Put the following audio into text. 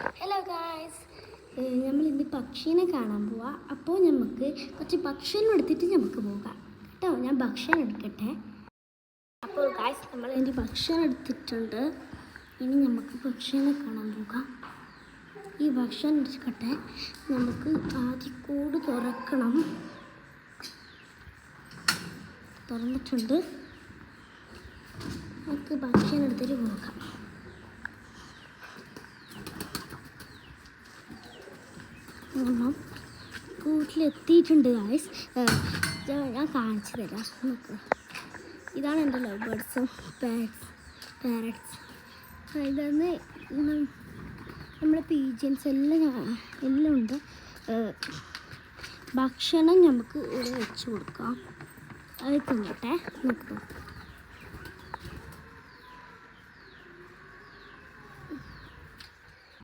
Hello guys, നമ്മളിന്ന് പക്ഷീനെ കാണാൻ പോവാം. അപ്പോൾ നമുക്ക് കുറച്ച് ഭക്ഷണം എടുത്തിട്ട് നമുക്ക് പോകാം കേട്ടോ. ഞാൻ ഭക്ഷണം എടുക്കട്ടെ. അപ്പോൾ ഗായ്സ്, നമ്മൾ എൻ്റെ ഭക്ഷണം എടുത്തിട്ടുണ്ട്. ഇനി നമുക്ക് പക്ഷീനെ കാണാൻ പോകാം. ഈ ഭക്ഷണം എടുക്കട്ടെ. നമുക്ക് ആദ്യം കൂട് തുറക്കണം. തുറന്നിട്ടുണ്ട്. നമുക്ക് ഭക്ഷണം എടുത്തിട്ട് പോകാം. കൂട്ടിലെത്തിയിട്ടുണ്ട് ഗായ്സ്. ഞാൻ കാണിച്ചു തരാം. നമുക്ക് ഇതാണ് എൻ്റെ ലവ് ബേർഡ്സും പാരറ്റ്സ്. ഇതാണ് നമ്മുടെ പീജൻസ് എല്ലാം ഉണ്ട്. ഭക്ഷണം നമുക്ക് ഇവിടെ വെച്ച് കൊടുക്കാം. അത് തിന്നട്ടെ. നോക്കാം.